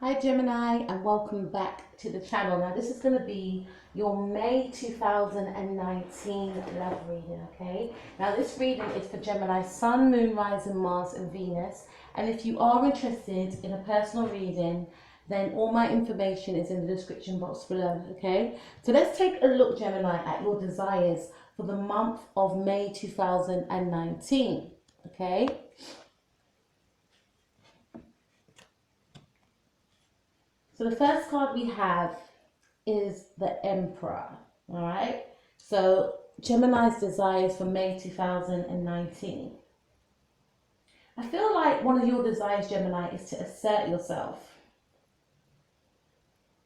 Hi Gemini, and welcome back to the channel. Now this is going to be your May 2019 love reading, okay? Now this reading is for Gemini Sun, Moon, Rising, Mars and Venus. And if you are interested in a personal reading, then all my information is in the description box below, okay? So let's take a look, Gemini, at your desires for the month of May 2019, okay? So the first card we have is the Emperor, all right? So Gemini's desires for May 2019. I feel like one of your desires, Gemini, is to assert yourself.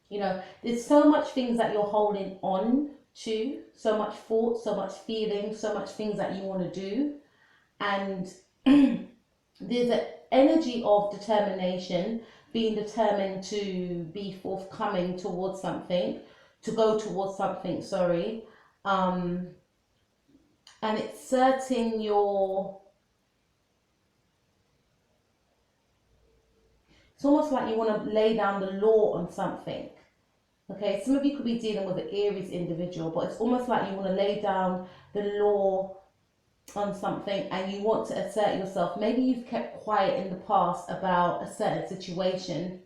You know, there's so much things that you're holding on to, so much thought, so much feeling, so much things that you want to do. And there's an energy of determination, being determined to be forthcoming towards something, to go towards something, sorry. And it's certain it's almost like you want to lay down the law on something. Okay, some of you could be dealing with an Aries individual, but it's almost like you want to lay down the law on something and you want to assert yourself. Maybe you've kept quiet in the past about a certain situation,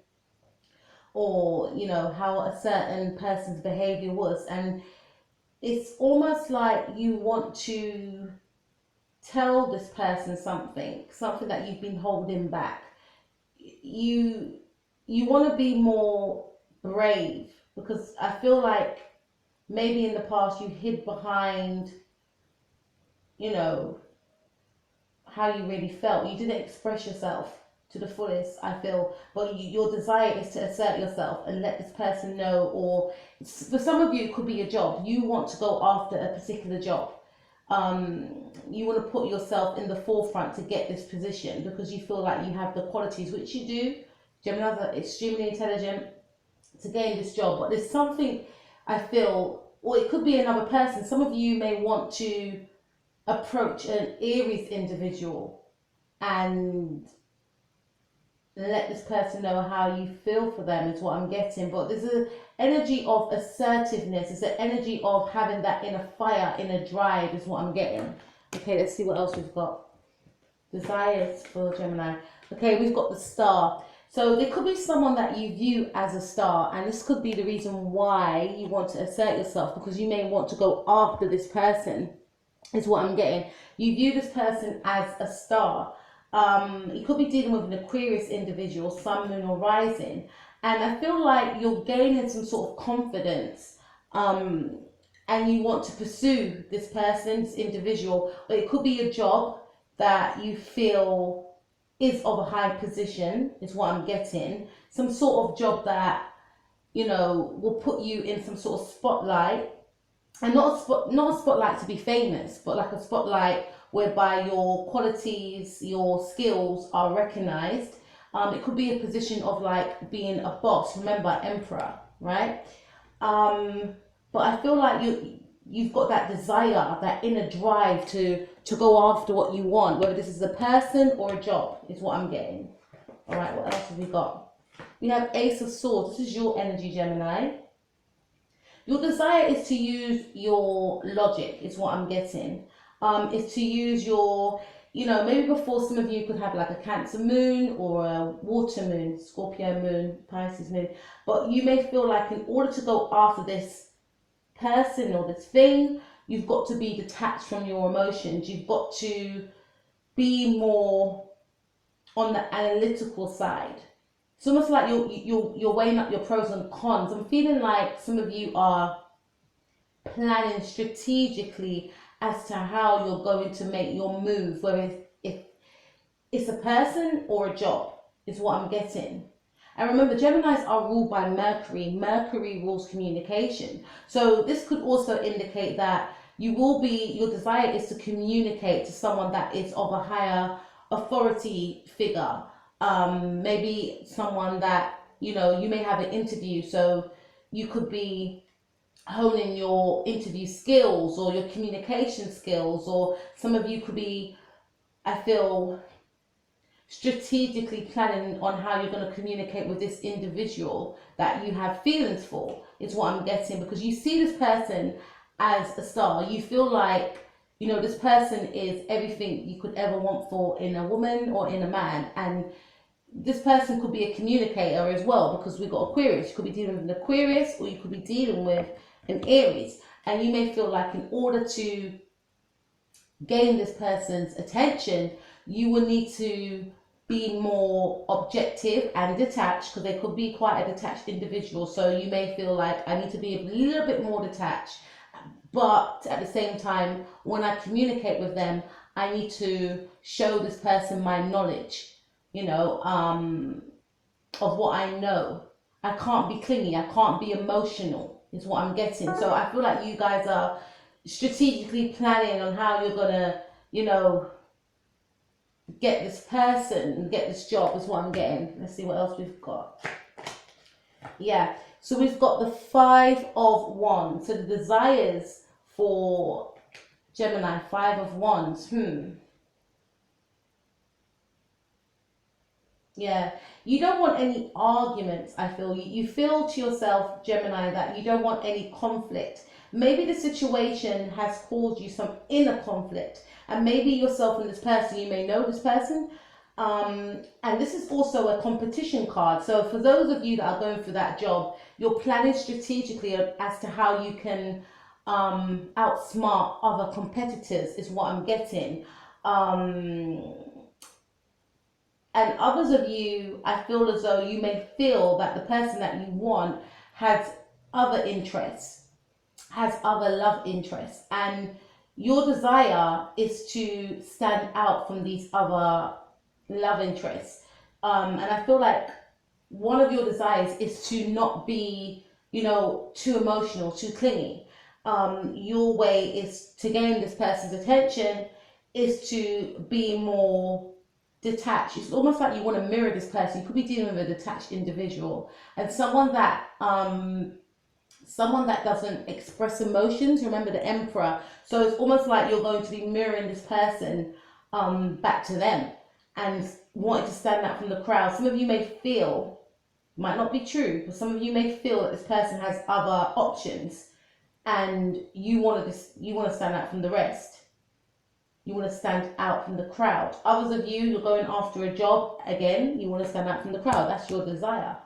or you know how a certain person's behavior was, and it's almost like you want to tell this person something that you've been holding back. You want to be more brave, because I feel like maybe in the past you hid behind, you know, how you really felt. You didn't express yourself to the fullest, I feel, but your desire is to assert yourself and let this person know. Or for some of you it could be a job. You want to go after a particular job. You want to put yourself in the forefront to get this position because you feel like you have the qualities, which you do. Geminis are extremely intelligent to gain this job, but there's something I feel, or it could be another person. Some of you may want to approach an Aries individual and let this person know how you feel for them, is what I'm getting. But there's an energy of assertiveness. There's an energy of having that inner fire, inner drive, is what I'm getting. Okay, let's see what else we've got. Desires for Gemini. Okay, we've got the Star. So there could be someone that you view as a star, and this could be the reason why you want to assert yourself, because you may want to go after this person, is what I'm getting. You view this person as a star. You could be dealing with an Aquarius individual, Sun, Moon or Rising, and I feel like you're gaining some sort of confidence, and you want to pursue this person, this individual. Or it could be a job that you feel is of a high position, is what I'm getting. Some sort of job that, you know, will put you in some sort of spotlight. And not a spotlight to be famous, but like a spotlight whereby your qualities, your skills are recognized. It could be a position of like being a boss. Remember, Emperor, right? But I feel like you've got that desire, that inner drive to go after what you want, whether this is a person or a job, is what I'm getting. All right, what else have we got? We have Ace of Swords. This is your energy, Gemini. Your desire is to use your logic, is what I'm getting. Is to use your, you know, maybe before some of you could have like a Cancer moon or a water moon, Scorpio moon, Pisces moon. But you may feel like in order to go after this person or this thing, you've got to be detached from your emotions. You've got to be more on the analytical side. It's almost like you're weighing up your pros and cons. I'm feeling like some of you are planning strategically as to how you're going to make your move, whether if it's a person or a job, is what I'm getting. And remember, Geminis are ruled by Mercury. Mercury rules communication. So this could also indicate that your desire is to communicate to someone that is of a higher authority figure. Maybe someone that, you know, you may have an interview, so you could be honing your interview skills or your communication skills, or some of you could be, I feel, strategically planning on how you're going to communicate with this individual that you have feelings for, is what I'm getting, because you see this person as a star. You feel like, you know, this person is everything you could ever want for in a woman or in a man. And this person could be a communicator as well, because we've got Aquarius. You could be dealing with an Aquarius, or you could be dealing with an Aries. And you may feel like in order to gain this person's attention, you will need to be more objective and detached, because they could be quite a detached individual. So you may feel like, I need to be a little bit more detached, but at the same time, when I communicate with them, I need to show this person my knowledge, you know, of what I know. I can't be clingy, I can't be emotional, is what I'm getting. So I feel like you guys are strategically planning on how you're gonna, you know, get this person, get this job, is what I'm getting. Let's see what else we've got. Yeah, so we've got the 5 of Wands. So the desires for Gemini, 5 of Wands. Yeah, you don't want any arguments, I feel. You feel to yourself, Gemini, that you don't want any conflict. Maybe the situation has caused you some inner conflict, and maybe yourself and this person, you may know this person. And this is also a competition card. So for those of you that are going for that job, you're planning strategically as to how you can outsmart other competitors, is what I'm getting. And others of you, I feel as though you may feel that the person that you want has other interests, has other love interests, and your desire is to stand out from these other love interests. And I feel like one of your desires is to not be, you know, too emotional, too clingy. Your way is to gain this person's attention, is to be more detached. It's almost like you want to mirror this person. You could be dealing with a detached individual, and someone that doesn't express emotions. Remember the Emperor. So it's almost like you're going to be mirroring this person back to them, and wanting to stand out from the crowd. Some of you may feel, might not be true, but some of you may feel that this person has other options, and you want to stand out from the rest. You want to stand out from the crowd. Others of you, you're going after a job again. You want to stand out from the crowd. That's your desire.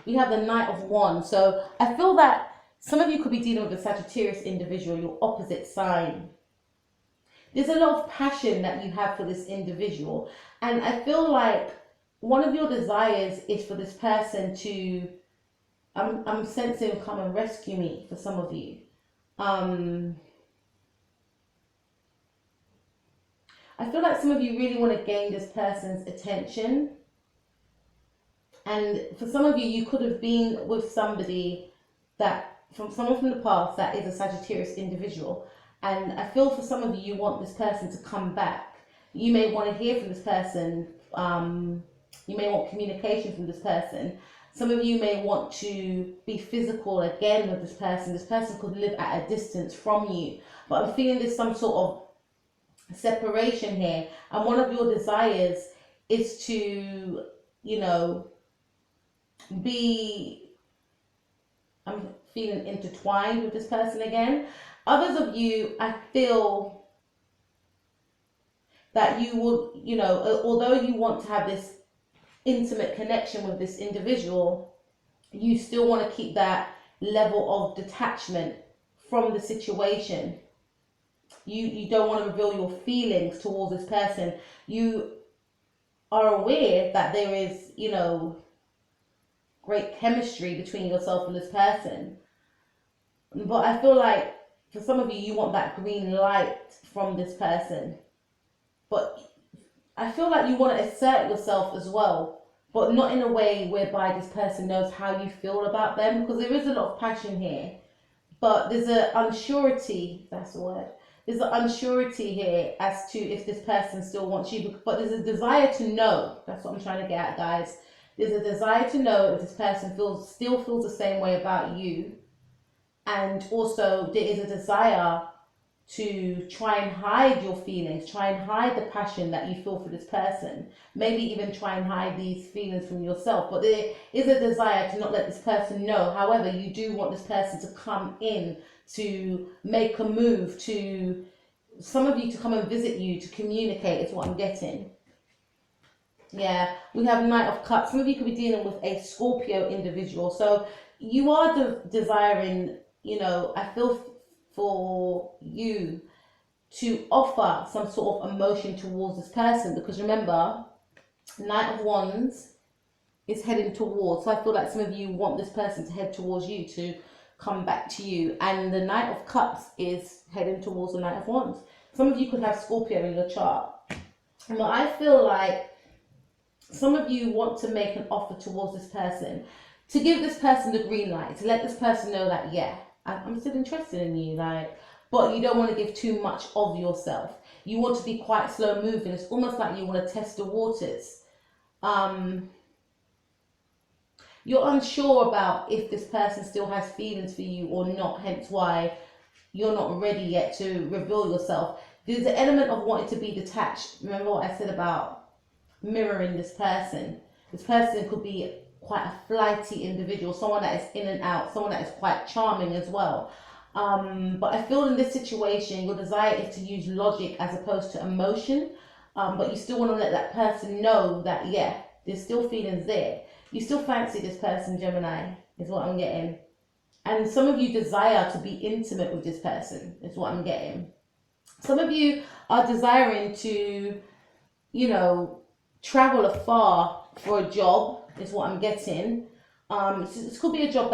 We have the Knight of Wands. So I feel that some of you could be dealing with a Sagittarius individual, your opposite sign. There's a lot of passion that you have for this individual. And I feel like one of your desires is for this person to, I'm sensing, come and rescue me for some of you. I feel like some of you really want to gain this person's attention. And for some of you, you could have been with somebody someone from the past that is a Sagittarius individual. And I feel for some of you, you want this person to come back. You may want to hear from this person. You may want communication from this person. Some of you may want to be physical again with this person. This person could live at a distance from you. But I'm feeling there's some sort of separation here, and one of your desires is to, you know, I'm feeling intertwined with this person again. Others of you, I feel that you will, you know, although you want to have this intimate connection with this individual, you still want to keep that level of detachment from the situation. You don't want to reveal your feelings towards this person. You are aware that there is, you know, great chemistry between yourself and this person. But I feel like for some of you, you want that green light from this person. But I feel like you want to assert yourself as well, but not in a way whereby this person knows how you feel about them, because there is a lot of passion here. But there's an unsurety, that's the word. There's an unsurety here as to if this person still wants you, but there's a desire to know. That's what I'm trying to get at, guys. There's a desire to know if this person still feels the same way about you. And also there is a desire to try and hide your feelings, try and hide the passion that you feel for this person, maybe even try and hide these feelings from yourself. But there is a desire to not let this person know. However, you do want this person to come in, to make a move, to some of you to come and visit you, to communicate is what I'm getting. Yeah, we have Knight of Cups. Some of you could be dealing with a Scorpio individual. So you are desiring, you know, I feel for you to offer some sort of emotion towards this person, because remember, Knight of Wands is heading towards, so I feel like some of you want this person to head towards you, to come back to you, and the Knight of Cups is heading towards the Knight of Wands. Some of you could have Scorpio in your chart, but I feel like some of you want to make an offer towards this person, to give this person the green light, to let this person know that, yeah, I'm still interested in you, like, but you don't want to give too much of yourself. You want to be quite slow moving. It's almost like you want to test the waters. You're unsure about if this person still has feelings for you or not, hence why you're not ready yet to reveal yourself. There's an element of wanting to be detached. Remember what I said about mirroring this person. This person could be quite a flighty individual, someone that is in and out, someone that is quite charming as well. But I feel in this situation, your desire is to use logic as opposed to emotion. But you still want to let that person know that, yeah, there's still feelings there. You still fancy this person, Gemini, is what I'm getting. And some of you desire to be intimate with this person, is what I'm getting. Some of you are desiring to, you know, travel afar for a job, is what I'm getting. This could be a job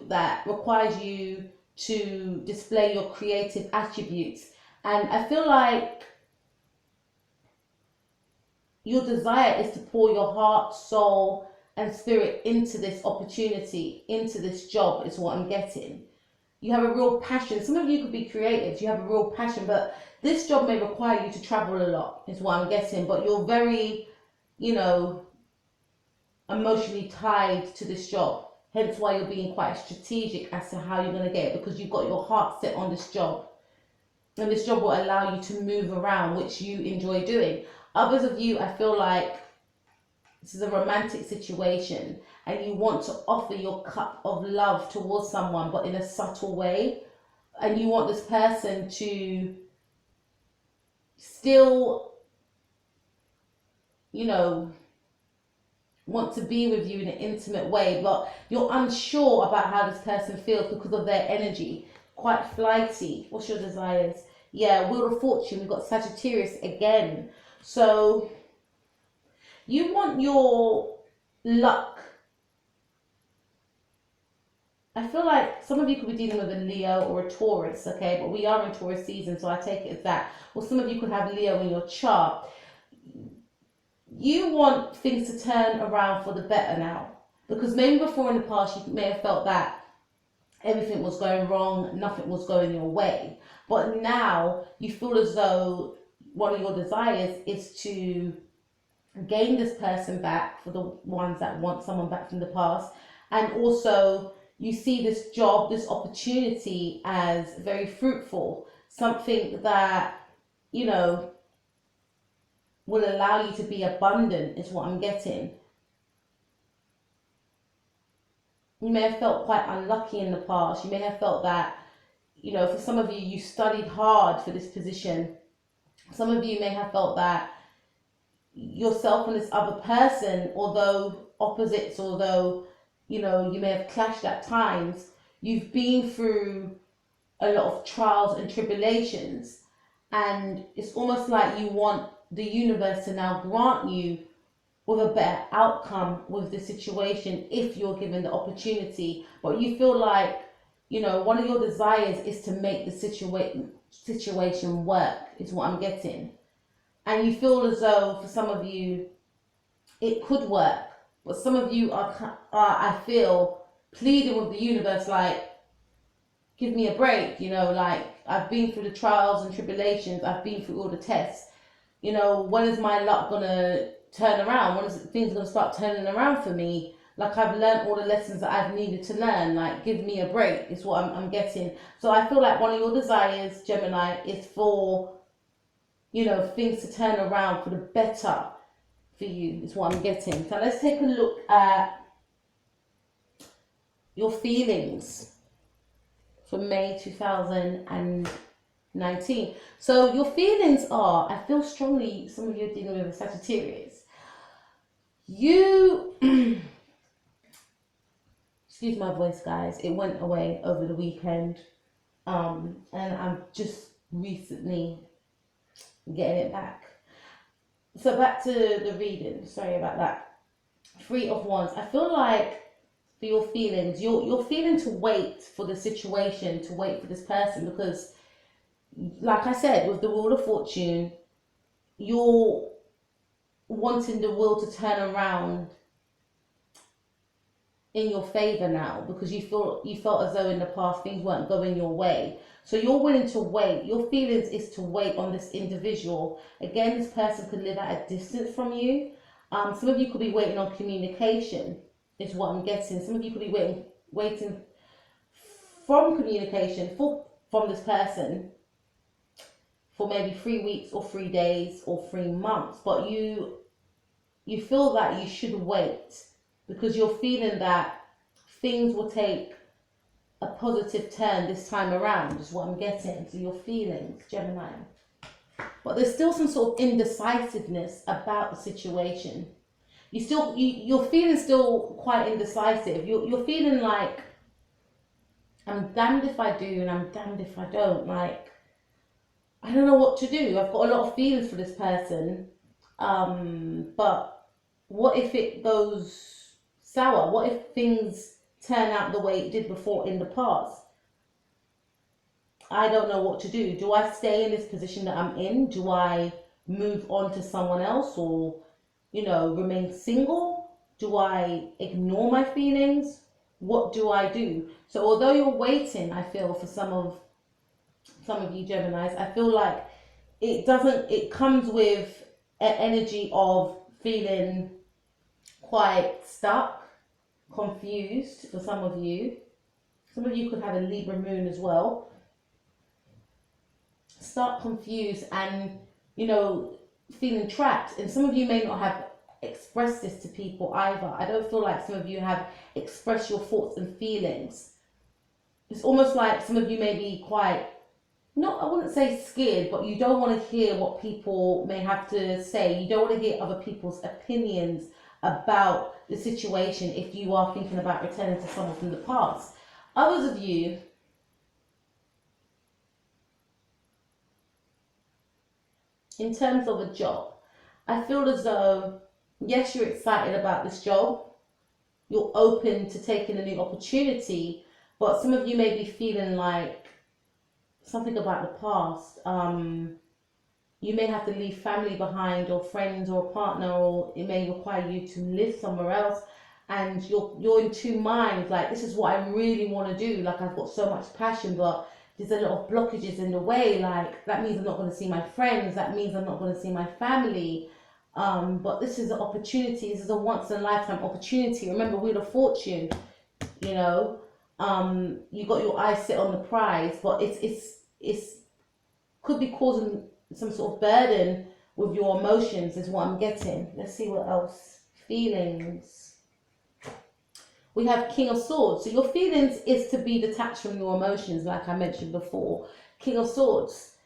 that requires you to display your creative attributes, and I feel like your desire is to pour your heart, soul, and spirit into this opportunity, into this job, is what I'm getting. You have a real passion. Some of you could be creatives. You have a real passion, but this job may require you to travel a lot, is what I'm getting. But you're very, you know, emotionally tied to this job. Hence why you're being quite strategic as to how you're going to get it, because you've got your heart set on this job. And this job will allow you to move around, which you enjoy doing. Others of you, I feel like this is a romantic situation and you want to offer your cup of love towards someone, but in a subtle way. And you want this person to still, you know, want to be with you in an intimate way, but you're unsure about how this person feels because of their energy. Quite flighty. What's your desires? Yeah, Wheel of Fortune. We've got Sagittarius again. So you want your luck. I feel like some of you could be dealing with a Leo or a Taurus, okay? But we are in Taurus season, so I take it as that. Or some of you could have Leo in your chart. You want things to turn around for the better now. Because maybe before in the past you may have felt that everything was going wrong, nothing was going your way. But now you feel as though one of your desires is to gain this person back, for the ones that want someone back from the past. And also you see this job, this opportunity as very fruitful. Something that, you know, will allow you to be abundant, is what I'm getting. You may have felt quite unlucky in the past. You may have felt that, you know, for some of you, you studied hard for this position. Some of you may have felt that yourself and this other person, although opposites, although, you know, you may have clashed at times, you've been through a lot of trials and tribulations. And it's almost like you want the universe to now grant you with a better outcome with the situation if you're given the opportunity. But you feel like, you know, one of your desires is to make the situation work, is what I'm getting. And you feel as though for some of you it could work, but some of you are I feel, pleading with the universe, like, give me a break, you know, like, I've been through the trials and tribulations, I've been through all the tests, you know, when is my luck gonna turn around? When is things gonna start turning around for me? Like I've learned all the lessons that I've needed to learn. Like give me a break is what I'm getting. So I feel like one of your desires, Gemini, is for, you know, things to turn around for the better for you is what I'm getting. So let's take a look at your feelings for May 2019. So your feelings are, I feel strongly some of you are dealing with a Sagittarius. You excuse my voice, guys, it went away over the weekend, and I'm just recently getting it back. So back to the reading, sorry about that. Three of Wands. I feel like for your feelings, you're feeling to wait for the situation, to wait for this person, because like I said, with the Wheel of Fortune, you're wanting the wheel to turn around in your favor now, because you felt as though in the past things weren't going your way. So you're willing to wait. Your feelings is to wait on this individual. Again, this person could live at a distance from you. Some of you could be waiting on communication, is what I'm getting. Some of you could be waiting from communication from this person for maybe 3 weeks or 3 days or 3 months. But you feel that you should wait, because you're feeling that things will take a positive turn this time around, is what I'm getting. So your feelings, Gemini. But there's still some sort of indecisiveness about the situation. You're feeling still quite indecisive. You're feeling like, I'm damned if I do and I'm damned if I don't. Like, I don't know what to do. I've got a lot of feelings for this person. But what if it goes sour? What if things turn out the way it did before in the past? I don't know what to do. Do I stay in this position that I'm in? Do I move on to someone else, or, you know, remain single? Do I ignore my feelings? What do I do? So although you're waiting, I feel for some of you Geminis, I feel like it comes with an energy of feeling quite stuck, confused for some of you. Some of you could have a Libra moon as well. Stuck, confused, and, you know, feeling trapped. And some of you may not have expressed this to people either. I don't feel like some of you have expressed your thoughts and feelings. It's almost like some of you may be quite, not, I wouldn't say scared, but you don't want to hear what people may have to say. You don't want to hear other people's opinions about the situation if you are thinking about returning to someone from the past. Others of you, in terms of a job, I feel as though, yes, you're excited about this job, you're open to taking a new opportunity, but some of you may be feeling like something about the past. You may have to leave family behind, or friends, or a partner, or it may require you to live somewhere else, and you're in two minds, like, this is what I really want to do, like, I've got so much passion, but there's a lot of blockages in the way. Like, that means I'm not going to see my friends, that means I'm not going to see my family, but this is an opportunity. This is a once in a lifetime opportunity. Remember, Wheel of Fortune, you know, you got your eyes set on the prize, but it's could be causing some sort of burden with your emotions, is what I'm getting. Let's see what else. Feelings. We have King of Swords. So your feelings is to be detached from your emotions, like I mentioned before. King of Swords.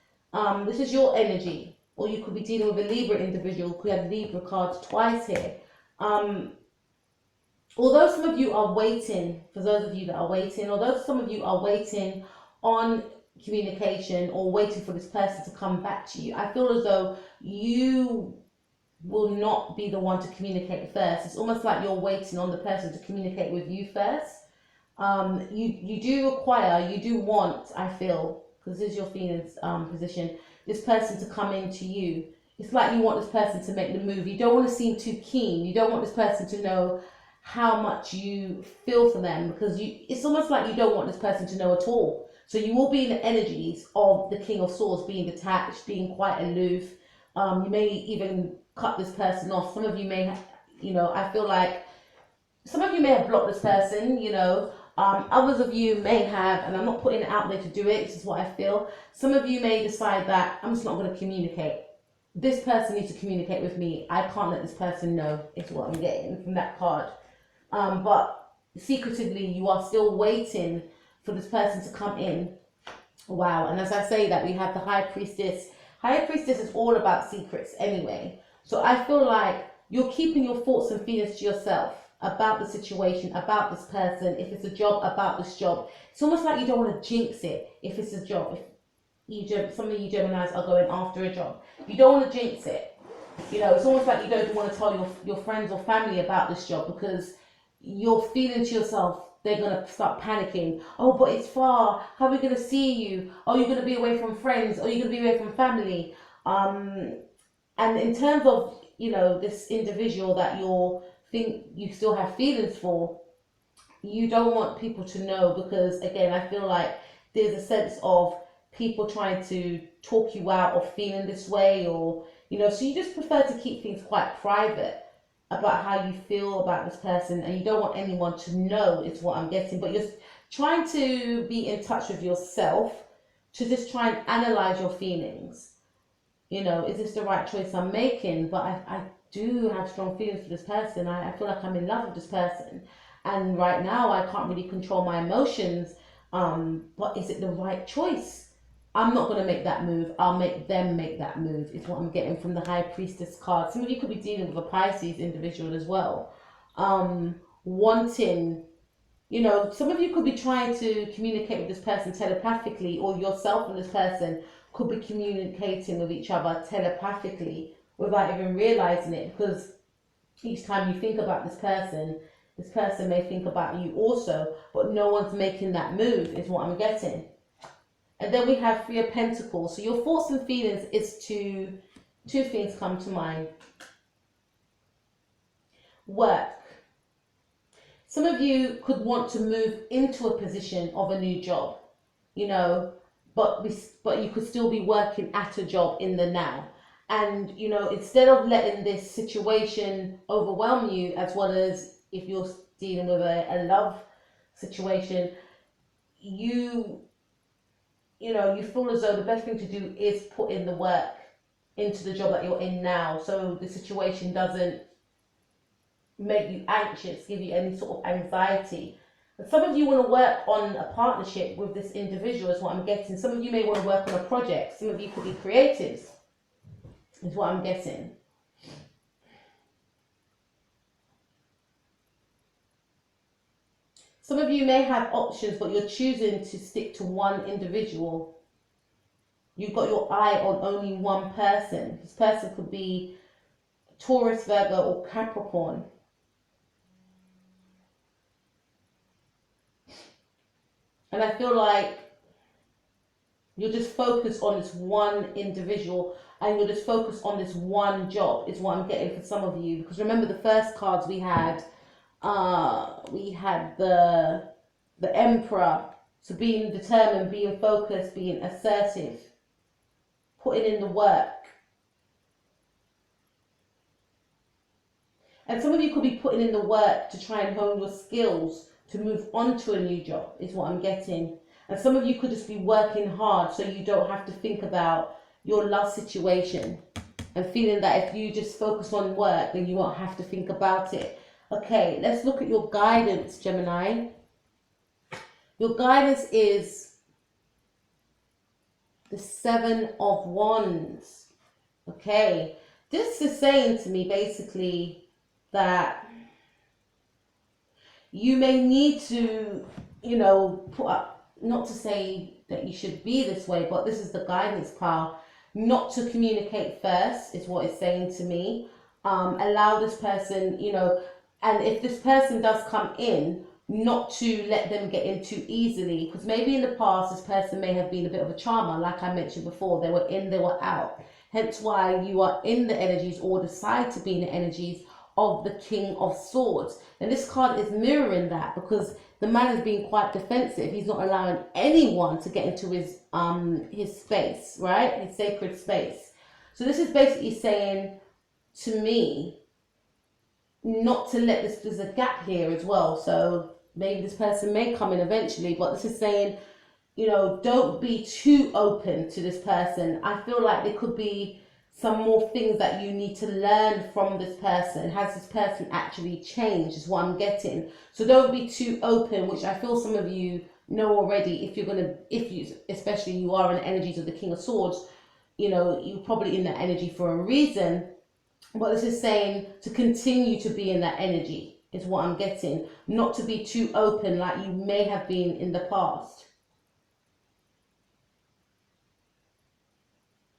This is your energy. Or you could be dealing with a Libra individual. We have Libra cards twice here. Although some of you are waiting, for those of you that are waiting, although some of you are waiting on communication or waiting for this person to come back to you, I feel as though you will not be the one to communicate first. It's almost like you're waiting on the person to communicate with you first. You do require, you do want, I feel, because this is your feelings position, this person to come into you. It's like you want this person to make the move. You don't want to seem too keen. You don't want this person to know how much you feel for them, because it's almost like you don't want this person to know at all. So you will be in the energies of the King of Swords, being detached, being quite aloof. You may even cut this person off. Some of you may have, you know, I feel like some of you may have blocked this person, you know. Others of you may have, and I'm not putting it out there to do it, this is what I feel. Some of you may decide that I'm just not going to communicate. This person needs to communicate with me. I can't let this person know, is what I'm getting from that card. But secretively, you are still waiting for this person to come in. Wow. And as I say that, we have the High Priestess. High Priestess is all about secrets anyway. So I feel like you're keeping your thoughts and feelings to yourself about the situation, about this person. If it's a job, about this job. It's almost like you don't want to jinx it if it's a job. If some of you Geminis are going after a job, you don't want to jinx it. You know, it's almost like you don't want to tell your friends or family about this job because you're feeling to yourself, they're going to start panicking. Oh, but it's far. How are we going to see you? Oh, you're going to be away from friends. Or you're going to be away from family. And in terms of, you know, this individual that you still have feelings for, you don't want people to know because, again, I feel like there's a sense of people trying to talk you out of feeling this way, or, you know, so you just prefer to keep things quite private about how you feel about this person, and you don't want anyone to know, is what I'm getting. But you're trying to be in touch with yourself to just try and analyze your feelings. You know, is this the right choice I'm making? But I do have strong feelings for this person. I feel like I'm in love with this person, and right now I can't really control my emotions. But is it the right choice? I'm not going to make that move. I'll make them make that move, is what I'm getting from the High Priestess card. Some of you could be dealing with a Pisces individual as well. Wanting, you know, some of you could be trying to communicate with this person telepathically, or yourself and this person could be communicating with each other telepathically without even realizing it, because each time you think about this person may think about you also, but no one's making that move, is what I'm getting. And then we have Three of Pentacles. So your thoughts and feelings is two things come to mind. Work. Some of you could want to move into a position of a new job, you know, but you could still be working at a job in the now. And, you know, instead of letting this situation overwhelm you, as well as if you're dealing with a love situation, you feel as though the best thing to do is put in the work into the job that you're in now, so the situation doesn't make you anxious, give you any sort of anxiety. And some of you want to work on a partnership with this individual, is what I'm getting. Some of you may want to work on a project. Some of you could be creatives, is what I'm getting. Some of you may have options, but you're choosing to stick to one individual. You've got your eye on only one person. This person could be Taurus, Virgo, or Capricorn. And I feel like you're just focused on this one individual, and you're just focused on this one job, is what I'm getting for some of you. Because remember, the first cards we had the Emperor. So being determined, being focused, being assertive, putting in the work. And some of you could be putting in the work to try and hone your skills to move on to a new job, is what I'm getting. And some of you could just be working hard so you don't have to think about your love situation, and feeling that if you just focus on work, then you won't have to think about it. Okay, let's look at your guidance, Gemini. Your guidance is the Seven of Wands. Okay, this is saying to me basically that you may need to, you know, put up, not to say that you should be this way, but this is the guidance part, not to communicate first, is what it's saying to me. Allow this person, you know, and if this person does come in, not to let them get in too easily, because maybe in the past this person may have been a bit of a charmer, like I mentioned before. They were in, they were out. Hence why you are in the energies, or decide to be in the energies of the King of Swords. And this card is mirroring that, because the man is being quite defensive. He's not allowing anyone to get into his space, right? His sacred space. So this is basically saying to me not to let this, there's a gap here as well. So maybe this person may come in eventually, but this is saying, you know, don't be too open to this person. I feel like there could be some more things that you need to learn from this person. Has this person actually changed is what I'm getting. So don't be too open, which I feel some of you know already. If you're gonna, if you, especially you are in the energies of the King of Swords, you know, you're probably in that energy for a reason. But this is saying to continue to be in that energy is what I'm getting. Not to be too open like you may have been in the past.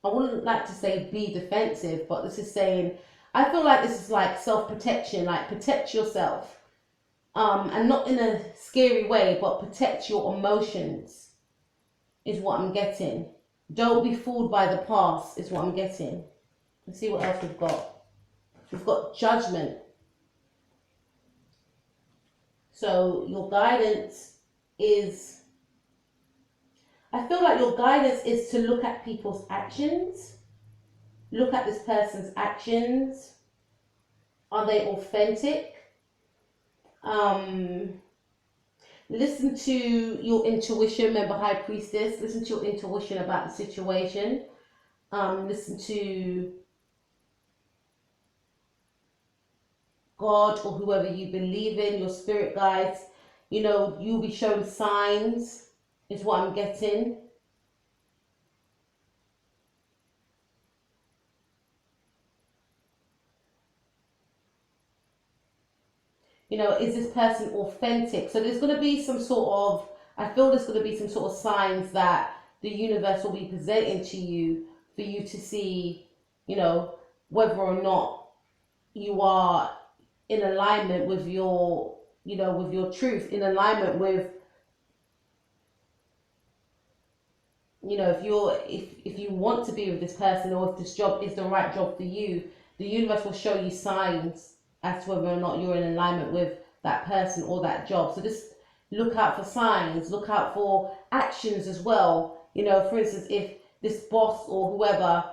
I wouldn't like to say be defensive, but this is saying, I feel like this is like self-protection, like protect yourself. And not in a scary way, but protect your emotions is what I'm getting. Don't be fooled by the past is what I'm getting. Let's see what else we've got. We've got judgment. So your guidance is, I feel like your guidance is to look at people's actions. Look at this person's actions. Are they authentic? Listen to your intuition. Remember, High Priestess, listen to your intuition about the situation. Listen to God or whoever you believe in, your spirit guides. You know, you'll be shown signs is what I'm getting. You know, is this person authentic? So there's going to be some sort of, I feel there's going to be some sort of signs that the universe will be presenting to you for you to see, you know, whether or not you are in alignment with your, you know, with your truth, in alignment with, you know, if you want to be with this person, or if this job is the right job for you, the universe will show you signs as to whether or not you're in alignment with that person or that job. So just look out for signs, look out for actions as well. You know, for instance, if this boss or whoever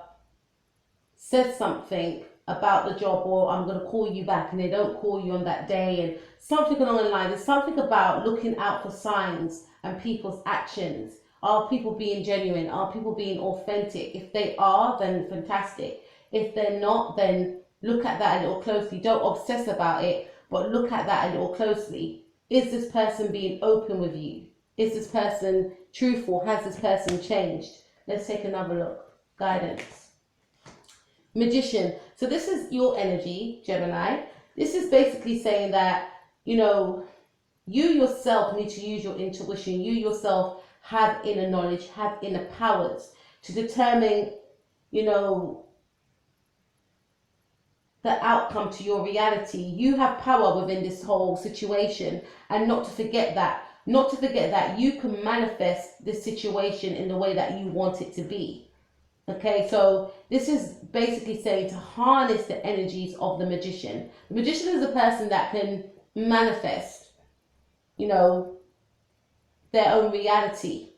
says something about the job, or I'm going to call you back, and they don't call you on that day, and something along the line, there's something about looking out for signs and people's actions. Are people being genuine? Are people being authentic? If they are, then fantastic. If they're not, then look at that a little closely. Don't obsess about it, but look at that a little closely. Is this person being open with you? Is this person truthful? Has this person changed? Let's take another look. Guidance. Magician. So this is your energy, Gemini. This is basically saying that, you know, you yourself need to use your intuition. You yourself have inner knowledge, have inner powers to determine, you know, the outcome to your reality. You have power within this whole situation, and not to forget that. Not to forget that you can manifest this situation in the way that you want it to be. Okay, so this is basically saying to harness the energies of the magician. The magician is a person that can manifest, you know, their own reality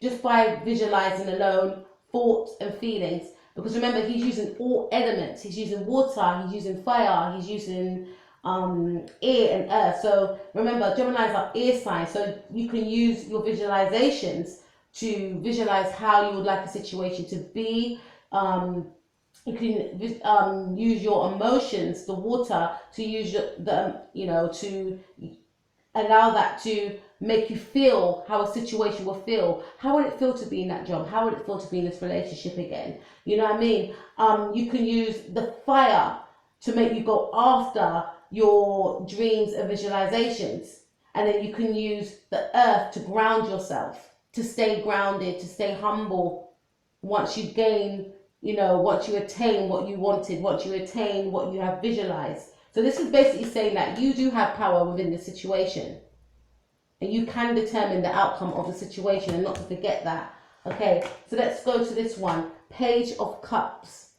just by visualizing alone thoughts and feelings. Because remember, he's using all elements. He's using water, he's using fire, he's using air and earth. So remember, Geminis are air signs, so you can use your visualizations to visualize how you would like a situation to be. You can use your emotions, the water, to use to allow that to make you feel how a situation will feel. How would it feel to be in that job? How would it feel to be in this relationship again? You know what I mean? You can use the fire to make you go after your dreams and visualizations. And then you can use the earth to ground yourself, to stay grounded, to stay humble. Once you gain, once you attain what you wanted, once you attain what you have visualized. So this is basically saying that you do have power within the situation. And you can determine the outcome of the situation, and not to forget that. Okay, so let's go to this one. Page of Cups.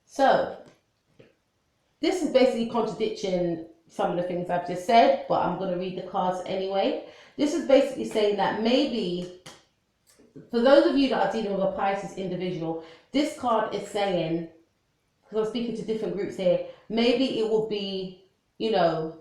So, this is basically contradicting some of the things I've just said, but I'm going to read the cards anyway. This is basically saying that maybe, for those of you that are dealing with a Pisces individual, this card is saying, because I'm speaking to different groups here, maybe it will be, you know,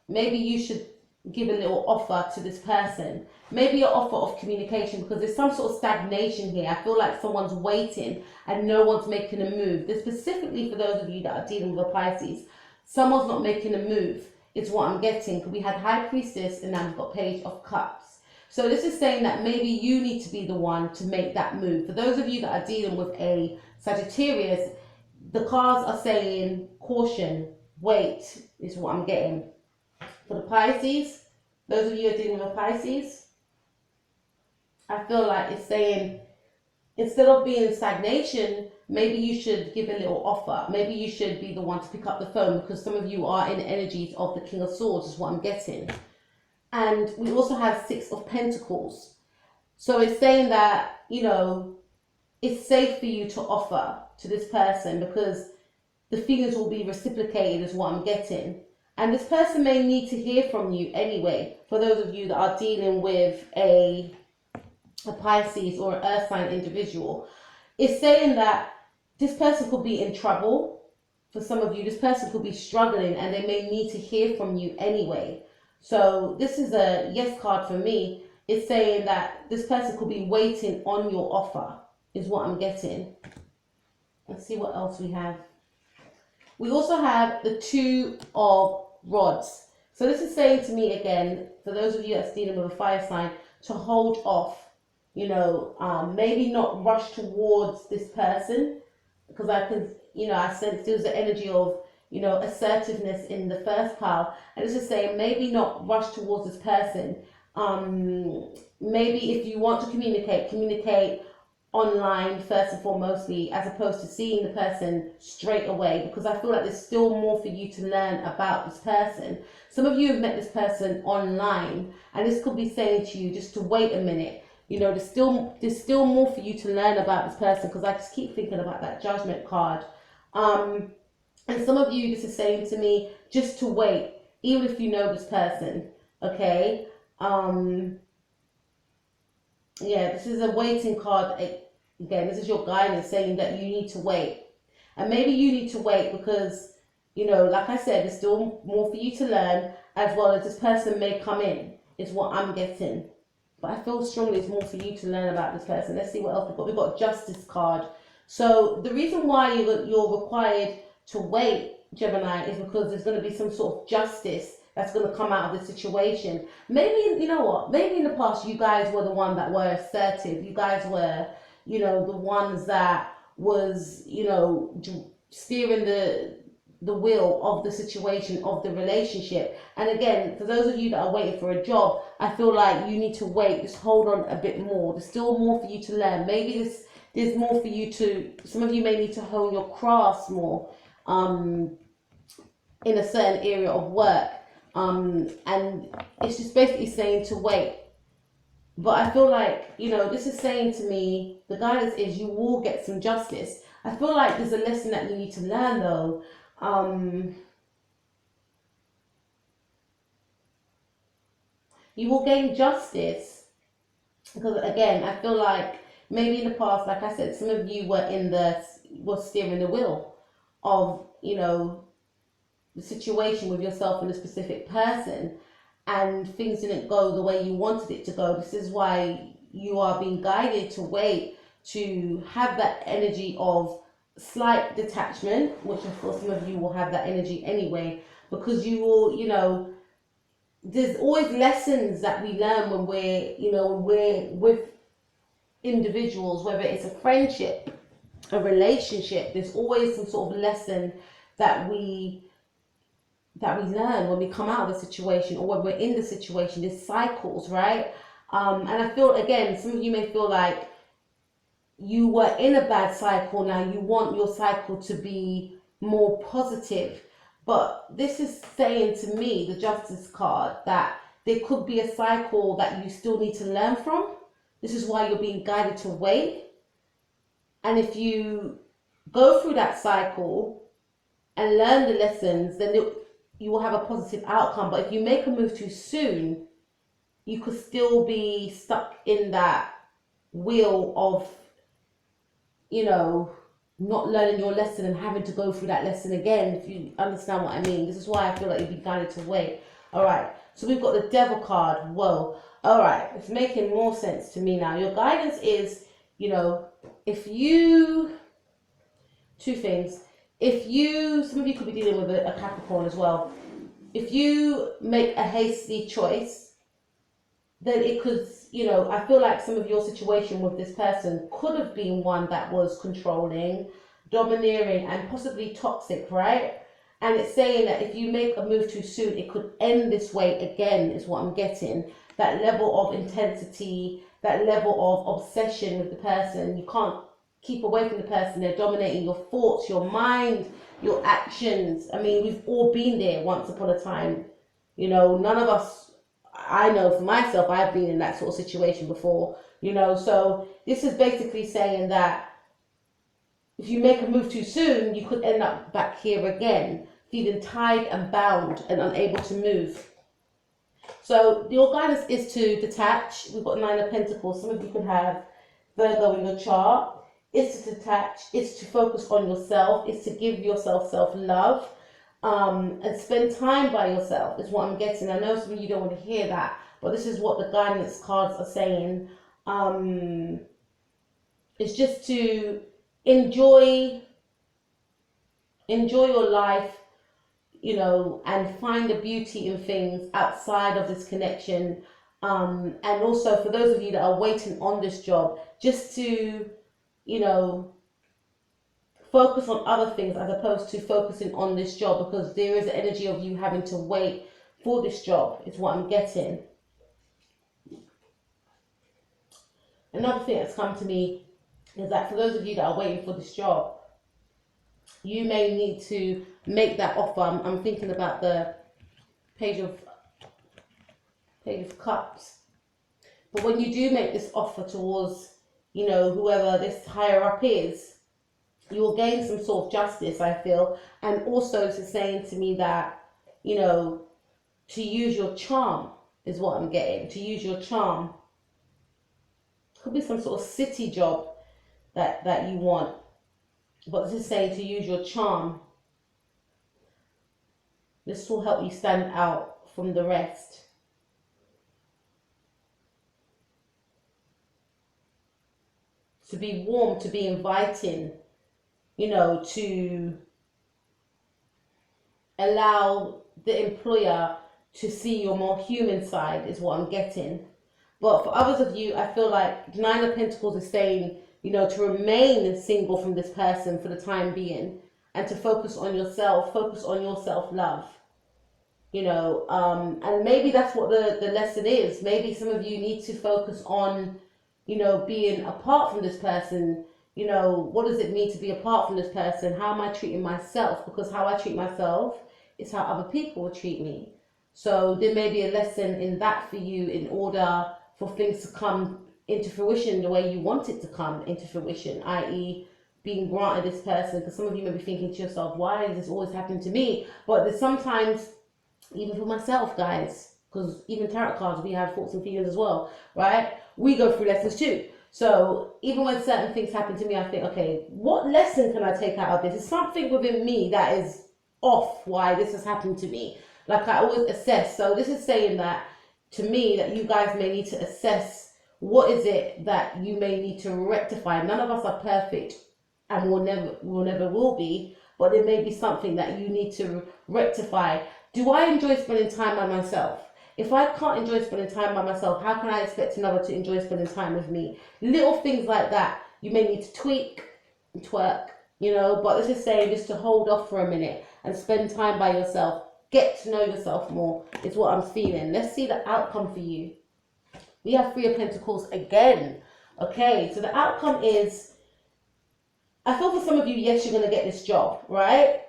maybe you should give a little offer to this person. Maybe an offer of communication, because there's some sort of stagnation here. I feel like someone's waiting and no one's making a move. This specifically for those of you that are dealing with a Pisces. Someone's not making a move is what I'm getting. We had High Priestess and now we've got Page of Cups. So this is saying that maybe you need to be the one to make that move. For those of you that are dealing with a Sagittarius, the cards are saying caution, wait, is what I'm getting. For the Pisces, those of you who are dealing with a Pisces, I feel like it's saying, instead of being in stagnation, maybe you should give a little offer. Maybe you should be the one to pick up the phone, because some of you are in energies of the King of Swords, is what I'm getting. And we also have Six of Pentacles. So it's saying that, you know, it's safe for you to offer to this person because the feelings will be reciprocated, is what I'm getting. And this person may need to hear from you anyway, for those of you that are dealing with a Pisces or an earth sign individual. It's saying that this person could be in trouble. For some of you, this person could be struggling and they may need to hear from you anyway. So this is a yes card for me. It's saying that this person could be waiting on your offer, is what I'm getting. Let's see what else we have. We also have the Two of Rods. So this is saying to me again, for those of you that's dealing with a fire sign, to hold off, you know, maybe not rush towards this person, because I can, you know, I sense there's the energy of, you know, assertiveness in the first pile. And it's just saying maybe not rush towards this person. Maybe if you want to communicate online first and foremostly, as opposed to seeing the person straight away, because I feel like there's still more for you to learn about this person. Some of you have met this person online, and this could be saying to you just to wait a minute. You know, there's still more for you to learn about this person, because I just keep thinking about that Judgment card. And some of you, this is saying to me just to wait, even if you know this person, okay? Yeah, this is a waiting card. Again, this is your guidance saying that you need to wait. And maybe you need to wait because, you know, like I said, there's still more for you to learn, as well as this person may come in, is what I'm getting. But I feel strongly it's more for you to learn about this person. Let's see what else we've got. We've got Justice card. So the reason why you're required to wait, Gemini, is because there's going to be some sort of justice that's going to come out of the situation. Maybe, you know what, maybe in the past you guys were the one that were assertive. You guys were, you know, the ones that was, you know, steering the wheel of the situation, of the relationship. And again, for those of you that are waiting for a job, I feel like you need to wait, just hold on a bit more. There's still more for you to learn. Maybe there's more for you to, some of you may need to hone your crafts more in a certain area of work. And it's just basically saying to wait. But I feel like, you know, this is saying to me, the guidance is you will get some justice. I feel like there's a lesson that you need to learn though. You will gain justice, because again, I feel like maybe in the past, like I said, some of you were steering the wheel of, you know, the situation with yourself and a specific person, and things didn't go the way you wanted it to go. This is why you are being guided to wait, to have that energy of slight detachment, which of course some of you will have that energy anyway, because you will, you know, there's always lessons that we learn when we're, you know, we're with individuals, whether it's a friendship, a relationship. There's always some sort of lesson that we learn when we come out of the situation, or when we're in the situation. There's cycles, right? And I feel, again, some of you may feel like you were in a bad cycle. Now you want your cycle to be more positive. But this is saying to me, the Justice card, that there could be a cycle that you still need to learn from. This is why you're being guided to wait. And if you go through that cycle and learn the lessons, then you will have a positive outcome. But if you make a move too soon, you could still be stuck in that wheel of, you know, not learning your lesson and having to go through that lesson again, if you understand what I mean. This is why I feel like you'd be guided to wait. All right, so we've got the Devil card. Whoa. All right, it's making more sense to me now. Your guidance is, you know, if you, two things. If you, some of you could be dealing with a Capricorn as well. If you make a hasty choice, then it could, you know, I feel like some of your situation with this person could have been one that was controlling, domineering, and possibly toxic, right? And it's saying that if you make a move too soon, it could end this way again, is what I'm getting. That level of intensity, that level of obsession with the person. You can't keep away from the person. They're dominating your thoughts, your mind, your actions. I mean, we've all been there once upon a time. You know, none of us, I know for myself, I've been in that sort of situation before, you know. So this is basically saying that if you make a move too soon, you could end up back here again, feeling tied and bound and unable to move. So your guidance is to detach. We've got 9 of Pentacles. Some of you could have Virgo in your chart. It's to detach. It's to focus on yourself. It's to give yourself self-love. And spend time by yourself is what I'm getting. I know some of you don't want to hear that, but this is what the guidance cards are saying. It's just to enjoy your life, you know, and find the beauty in things outside of this connection. And also for those of you that are waiting on this job, just to, you know, focus on other things as opposed to focusing on this job, because there is an energy of you having to wait for this job, is what I'm getting. Another thing that's come to me is that for those of you that are waiting for this job, you may need to make that offer. I'm thinking about the Page of Cups. But when you do make this offer towards, you know, whoever this higher up is, you will gain some sort of justice, I feel. And also it's saying to me that, you know, to use your charm is what I'm getting. To use your charm. Could be some sort of city job that you want. But this is saying to use your charm. This will help you stand out from the rest. To be warm, to be inviting, you know, to allow the employer to see your more human side is what I'm getting. But for others of you, I feel like 9 of Pentacles is saying, you know, to remain single from this person for the time being and to focus on yourself, focus on your self-love, you know, and maybe that's what the lesson is. Maybe some of you need to focus on, you know, being apart from this person. You know, what does it mean to be apart from this person? How am I treating myself? Because how I treat myself is how other people will treat me. So there may be a lesson in that for you in order for things to come into fruition the way you want it to come into fruition, i.e. being granted this person. Because some of you may be thinking to yourself, why is this always happening to me? But there's sometimes, even for myself, guys, because even tarot cards, we have thoughts and feelings as well, right? We go through lessons too. So even when certain things happen to me, I think, okay, what lesson can I take out of this? Is something within me that is off why this has happened to me? Like I always assess. So this is saying that to me, that you guys may need to assess what is it that you may need to rectify. None of us are perfect and will never will be, but there may be something that you need to rectify. Do I enjoy spending time by myself? If I can't enjoy spending time by myself, how can I expect another to enjoy spending time with me? Little things like that you may need to tweak and twerk, you know, but this is saying just to hold off for a minute and spend time by yourself. Get to know yourself more is what I'm feeling. Let's see the outcome for you. We have 3 of Pentacles again. Okay, so the outcome is, I feel for some of you, yes, you're going to get this job, right?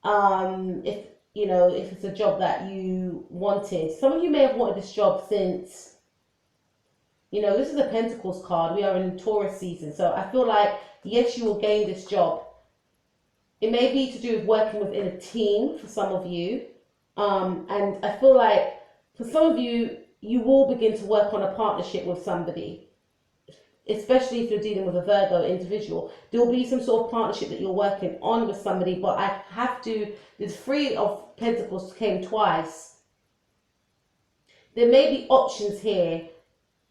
If you know, if it's a job that you wanted. Some of you may have wanted this job since, you know, this is a Pentacles card. We are in Taurus season. So I feel like, yes, you will gain this job. It may be to do with working within a team for some of you. And I feel like for some of you, you will begin to work on a partnership with somebody. especially if you're dealing with a Virgo individual. There will be some sort of partnership that you're working on with somebody, but I have to, this Three of Pentacles came twice. There may be options here,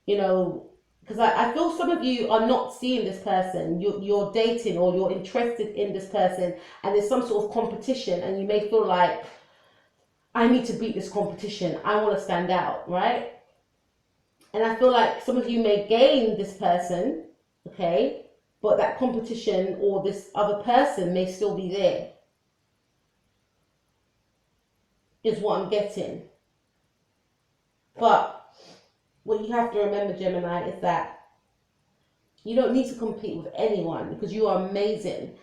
you know, because I feel some of you are not seeing this person. You're dating or you're interested in this person, and there's some sort of competition, and you may feel like, I need to beat this competition. I want to stand out, right? And I feel like some of you may gain this person, okay? But that competition or this other person may still be there, is what I'm getting. But what you have to remember, Gemini, is that you don't need to compete with anyone because you are amazing.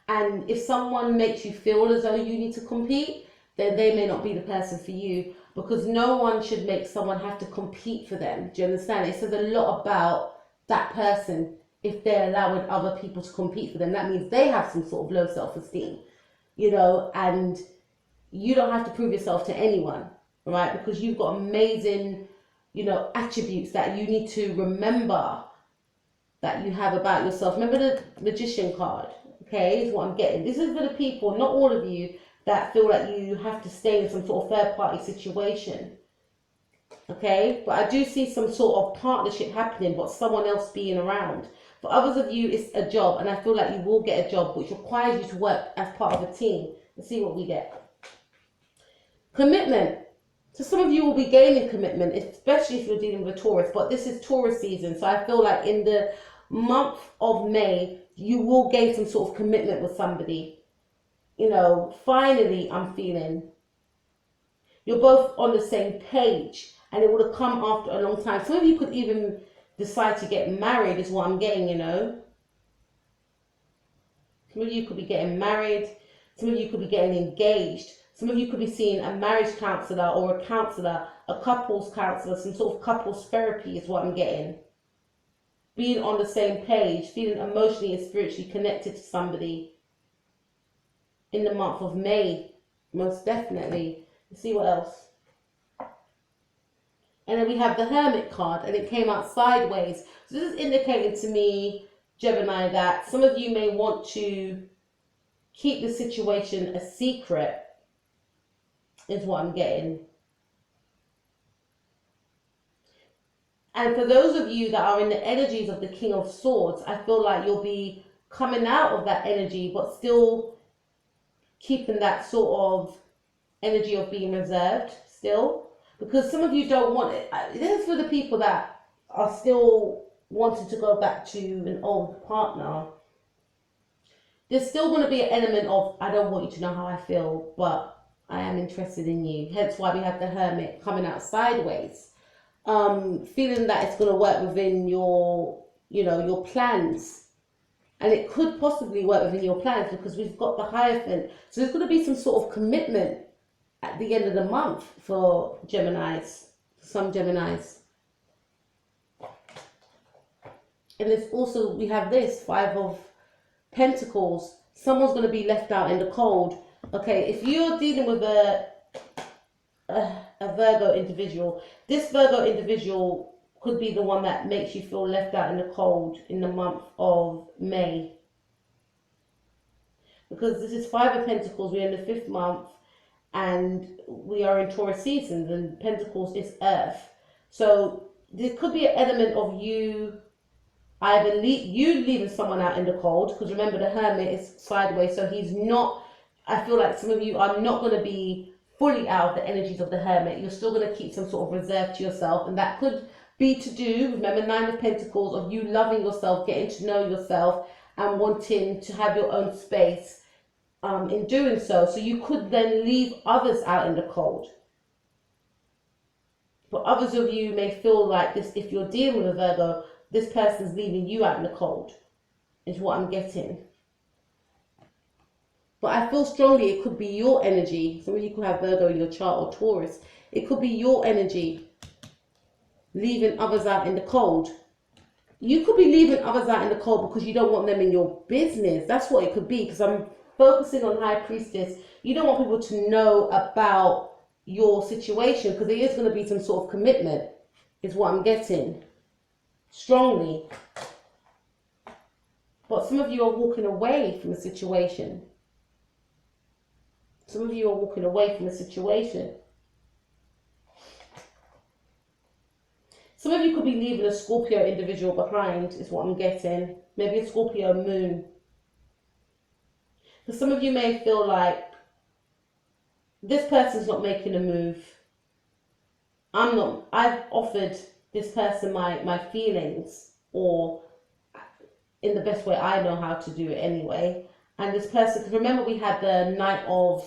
And if someone makes you feel as though you need to compete, then they may not be the person for you, because no one should make someone have to compete for them. Do you understand? It says a lot about that person if they're allowing other people to compete for them. That means they have some sort of low self-esteem, you know, and you don't have to prove yourself to anyone, right? Because you've got amazing, you know, attributes that you need to remember that you have about yourself. Remember the Magician card, okay, is what I'm getting. This is for the people, not all of you, that feel like you have to stay in some sort of third party situation, okay? But I do see some sort of partnership happening, but someone else being around. For others of you, it's a job, and I feel like you will get a job which requires you to work as part of a team. Let's see what we get. Commitment. So some of you will be gaining commitment, especially if you're dealing with a Taurus, but this is Taurus season. So I feel like in the month of May, you will gain some sort of commitment with somebody. You know, finally, I'm feeling you're both on the same page, and it would have come after a long time. Some of you could even decide to get married, is what I'm getting, you know. Some of you could be getting married. Some of you could be getting engaged. Some of you could be seeing a marriage counselor or a counselor, a couples counselor, some sort of couples therapy is what I'm getting. Being on the same page, feeling emotionally and spiritually connected to somebody in the month of May, most definitely. Let's see what else. And then we have the Hermit card, and it came out sideways. So this is indicating to me, Gemini, that some of you may want to keep the situation a secret, is what I'm getting. And for those of you that are in the energies of the King of Swords, I feel like you'll be coming out of that energy, but still keeping that sort of energy of being reserved still. Because some of you don't want it. This is for the people that are still wanting to go back to an old partner. There's still going to be an element of, I don't want you to know how I feel, but I am interested in you. Hence why we have the Hermit coming out sideways. Feeling that it's going to work within your, you know, your plans. And it could possibly work within your plans because we've got the Hierophant. So there's going to be some sort of commitment at the end of the month for Geminis, some Geminis. And there's also, we have this Five of Pentacles. Someone's going to be left out in the cold. Okay, if you're dealing with a Virgo individual, this Virgo individual could be the one that makes you feel left out in the cold in the month of May. Because this is Five of Pentacles, we're in the 5th month, and we are in Taurus seasons, and Pentacles is Earth. So there could be an element of you either leaving someone out in the cold, because remember the Hermit is sideways, so he's not, I feel like some of you are not going to be fully out of the energies of the Hermit. You're still going to keep some sort of reserve to yourself, and that could be to do, remember 9 of Pentacles, of you loving yourself, getting to know yourself, and wanting to have your own space in doing so. So you could then leave others out in the cold. But others of you may feel like this, if you're dealing with a Virgo, this person's leaving you out in the cold, is what I'm getting. But I feel strongly it could be your energy. Some of you could have Virgo in your chart or Taurus. It could be your energy leaving others out in the cold. You could be leaving others out in the cold because you don't want them in your business. That's what it could be, because I'm focusing on High Priestess. You don't want people to know about your situation because there is going to be some sort of commitment, is what I'm getting strongly. But some of you are walking away from a situation. Some of you are walking away from a situation. Some of you could be leaving a Scorpio individual behind, is what I'm getting. Maybe a Scorpio moon. For some of you may feel like this person's not making a move. I've offered this person my feelings, or in the best way I know how to do it anyway. And this person, because remember we had the Knight of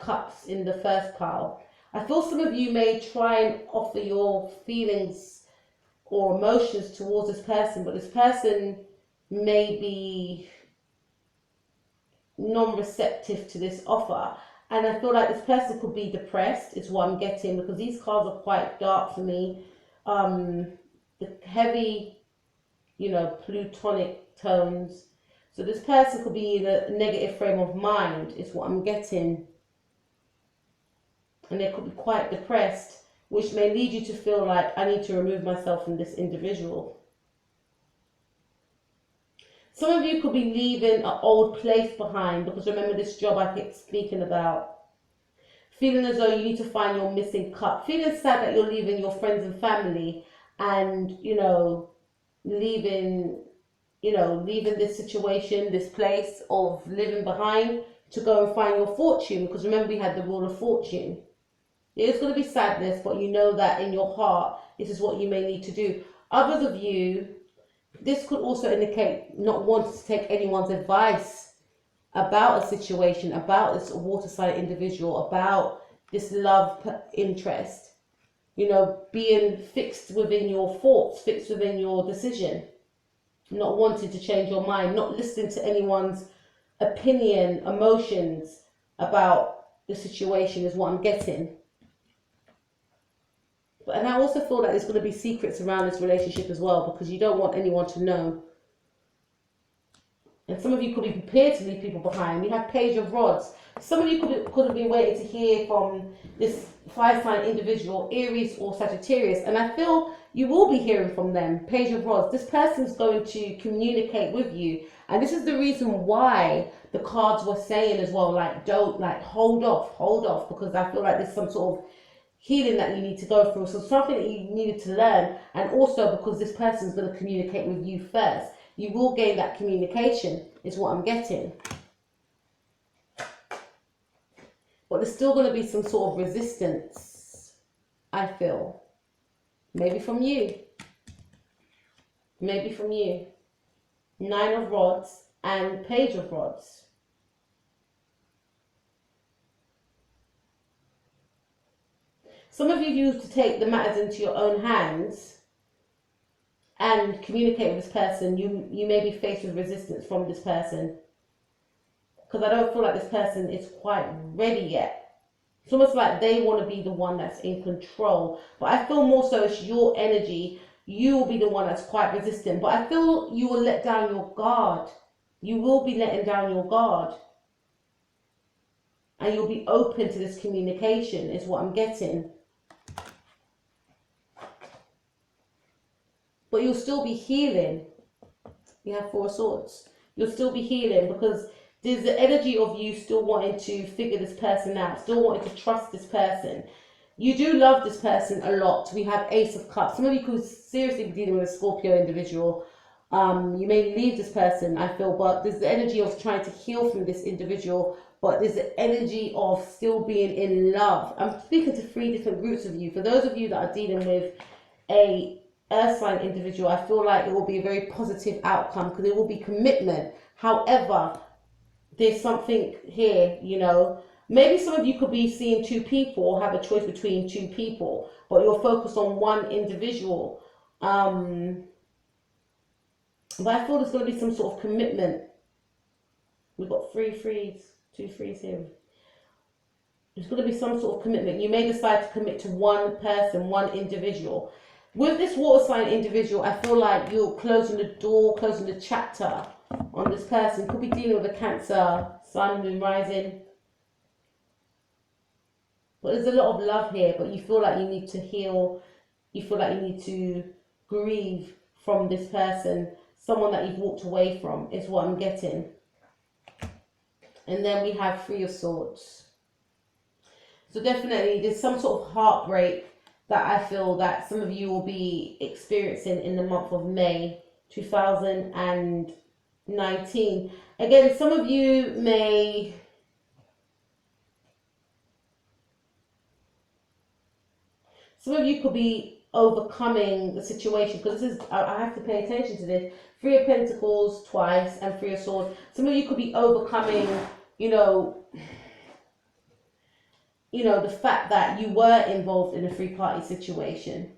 Cups in the first pile. I feel some of you may try and offer your feelings or emotions towards this person, but this person may be non-receptive to this offer. And I feel like this person could be depressed, is what I'm getting, because these cards are quite dark for me. The heavy, plutonic tones. So this person could be in a negative frame of mind, is what I'm getting. And they could be quite depressed, which may lead you to feel like I need to remove myself from this individual. Some of you could be leaving an old place behind, because remember this job I keep speaking about. Feeling as though you need to find your missing cup. Feeling sad that you're leaving your friends and family and, leaving this situation, this place of living behind to go and find your fortune. Because remember we had the Wheel of Fortune. There's going to be sadness, but you know that in your heart, this is what you may need to do. Others of you, this could also indicate not wanting to take anyone's advice about a situation, about this water sign individual, about this love interest. Being fixed within your thoughts, fixed within your decision. Not wanting to change your mind, not listening to anyone's opinion, emotions about the situation is what I'm getting. And I also feel like there's going to be secrets around this relationship as well, because you don't want anyone to know. And some of you could be prepared to leave people behind. We have Page of Rods. Some of you could have been waiting to hear from this fire sign individual, Aries or Sagittarius. And I feel you will be hearing from them. Page of Rods. This person's going to communicate with you. And this is the reason why the cards were saying as well, hold off. Because I feel like there's some sort of healing that you need to go through. So something that you needed to learn. And also because this person's going to communicate with you first. You will gain that communication, is what I'm getting. But there's still going to be some sort of resistance, I feel. Maybe from you. Maybe from you. Nine of Rods and Page of Rods. Some of you used to take the matters into your own hands and communicate with this person. You may be faced with resistance from this person, because I don't feel like this person is quite ready yet. It's almost like they want to be the one that's in control, but I feel more so it's your energy. You will be the one that's quite resistant, but I feel you will let down your guard. You will be letting down your guard, and you'll be open to this communication, is what I'm getting. But you'll still be healing. You have Four of Swords. You'll still be healing, because there's the energy of you still wanting to figure this person out, still wanting to trust this person. You do love this person a lot. We have Ace of Cups. Some of you could seriously be dealing with a Scorpio individual. You may leave this person, I feel, but there's the energy of trying to heal from this individual, but there's the energy of still being in love. I'm speaking to 3 different groups of you. For those of you that are dealing with a Earth sign individual, I feel like it will be a very positive outcome, because there will be commitment. However, there's something here, maybe some of you could be seeing 2 people or have a choice between 2 people, but you're focused on one individual. But I feel there's going to be some sort of commitment. We've got 3 threes, 2 threes here. There's going to be some sort of commitment. You may decide to commit to one person, one individual. With this water sign individual, I feel like you're closing the door, closing the chapter on this person. Could be dealing with a Cancer, Sun, Moon, Rising. But there's a lot of love here, but you feel like you need to heal. You feel like you need to grieve from this person. someone that you've walked away from is what I'm getting. And then we have Three of Swords. So definitely there's some sort of heartbreak that I feel that some of you will be experiencing in the month of May 2019. Again, some of you may... Some of you could be overcoming the situation, because this is, I have to pay attention to this. Three of Pentacles twice and Three of Swords. Some of you could be overcoming, the fact that you were involved in a three-party situation.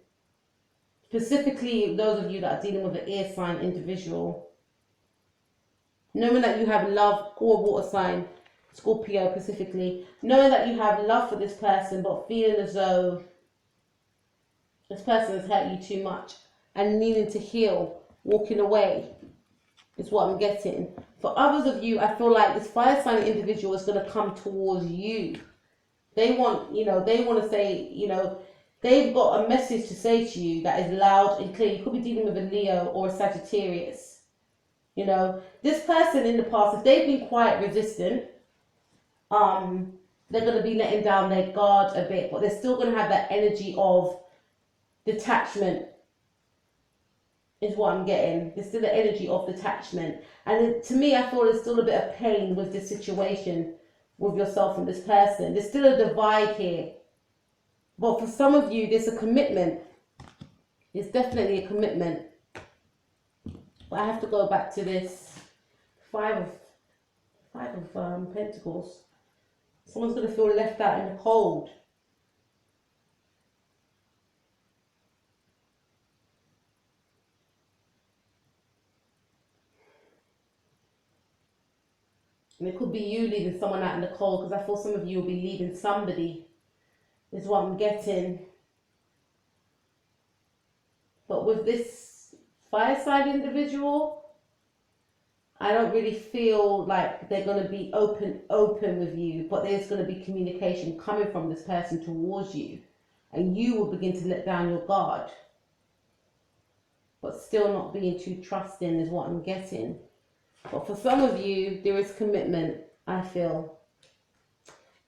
Specifically, those of you that are dealing with an air sign individual. Knowing that you have love, or water sign, Scorpio specifically. Knowing that you have love for this person, but feeling as though this person has hurt you too much and needing to heal, walking away is what I'm getting. For others of you, I feel like this fire sign individual is going to come towards you. They want, they want to say, they've got a message to say to you that is loud and clear. You could be dealing with a Leo or a Sagittarius. This person in the past, if they've been quite resistant, they're going to be letting down their guard a bit, but they're still going to have that energy of detachment is what I'm getting. There's still the energy of detachment. And to me, I feel there's still a bit of pain with this situation with yourself and this person. There's still a divide here. But for some of you, there's a commitment. There's definitely a commitment. But I have to go back to this five of Pentacles. Someone's going to feel left out in the cold. And it could be you leaving someone out in the cold, because I feel some of you will be leaving somebody, is what I'm getting. But with this fire sign individual, I don't really feel like they're going to be open with you, but there's going to be communication coming from this person towards you, and you will begin to let down your guard, but still not being too trusting is what I'm getting. But for some of you, there is commitment, I feel.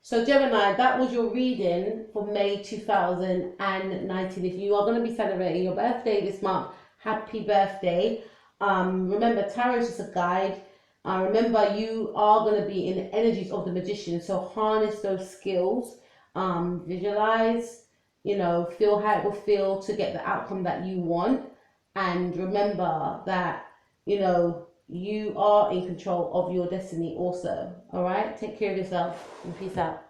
So Gemini, that was your reading for May 2019. If you are going to be celebrating your birthday this month, happy birthday. Remember, tarot is just a guide. Remember, you are going to be in the energies of the magician. So harness those skills. Visualize, feel how it will feel to get the outcome that you want. And remember that, you are in control of your destiny also. All right, take care of yourself and peace out.